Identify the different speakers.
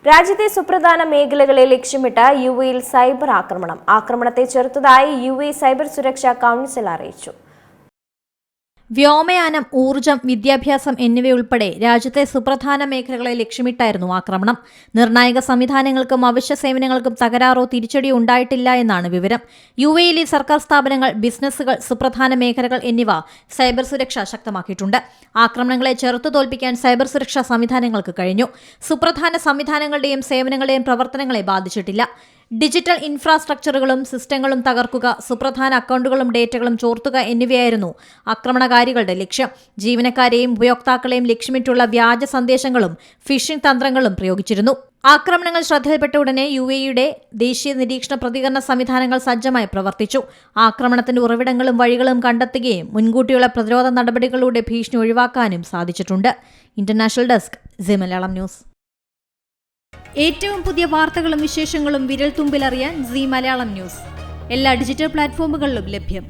Speaker 1: രാജ്യത്തെ സുപ്രധാന മേഖലകളെ ലക്ഷ്യമിട്ട് യുഎഇയിൽ സൈബർ ആക്രമണത്തെ ചെറുത്തതായി യുഎഇ സൈബർ സുരക്ഷാ കൗൺസിൽ അറിയിച്ചു.
Speaker 2: വ്യോമയാനം, ഊർജ്ജം, വിദ്യാഭ്യാസം എന്നിവയുൾപ്പെടെ രാജ്യത്തെ സുപ്രധാന മേഖലകളെ ലക്ഷ്യമിട്ടായിരുന്നു ആക്രമണം. നിർണായക സംവിധാനങ്ങൾക്കും അവശ്യ സേവനങ്ങൾക്കും തകരാറോ തിരിച്ചടിയോ ഉണ്ടായിട്ടില്ല എന്നാണ് വിവരം. യുഎഇയിലെ സർക്കാർ സ്ഥാപനങ്ങൾ, ബിസിനസ്സുകൾ, സുപ്രധാന മേഖലകൾ എന്നിവ സൈബർ സുരക്ഷ ശക്തമാക്കിയിട്ടുണ്ട്. ആക്രമണങ്ങളെ ചെറുത്തു തോൽപ്പിക്കാൻ സൈബർ സുരക്ഷാ സംവിധാനങ്ങൾക്ക് കഴിഞ്ഞു. സുപ്രധാന സംവിധാനങ്ങളുടെയും സേവനങ്ങളുടെയും പ്രവർത്തനങ്ങളെ ബാധിച്ചിട്ടില്ല. ഡിജിറ്റൽ ഇൻഫ്രാസ്ട്രക്ചറുകളും സിസ്റ്റങ്ങളും തകർക്കുക, സുപ്രധാന അക്കൗണ്ടുകളും ഡേറ്റകളും ചോർത്തുക എന്നിവയായിരുന്നു ആക്രമണകാരികളുടെ ലക്ഷ്യം. ജീവനക്കാരെയും ഉപയോക്താക്കളെയും ലക്ഷ്യമിട്ടുള്ള വ്യാജ സന്ദേശങ്ങളും ഫിഷിംഗ് തന്ത്രങ്ങളും പ്രയോഗിച്ചിരുന്നു. ആക്രമണങ്ങൾ ശ്രദ്ധയിൽപ്പെട്ട ഉടനെ യുഎഇയുടെ ദേശീയ നിരീക്ഷണ പ്രതികരണ സംവിധാനങ്ങൾ സജ്ജമായി പ്രവർത്തിച്ചു. ആക്രമണത്തിന്റെ ഉറവിടങ്ങളും വഴികളും കണ്ടെത്തുകയും മുൻകൂട്ടിയുള്ള പ്രതിരോധ നടപടികളിലൂടെ ഭീഷണി ഒഴിവാക്കാനും സാധിച്ചിട്ടുണ്ട്. International desk, C Malayalam news. ഏറ്റവും പുതിയ വാർത്തകളും വിശേഷങ്ങളും വിരൽ തുമ്പിലറിയാൻ സി മലയാളം ന്യൂസ് എല്ലാ ഡിജിറ്റൽ പ്ലാറ്റ്ഫോമുകളിലും ലഭ്യം.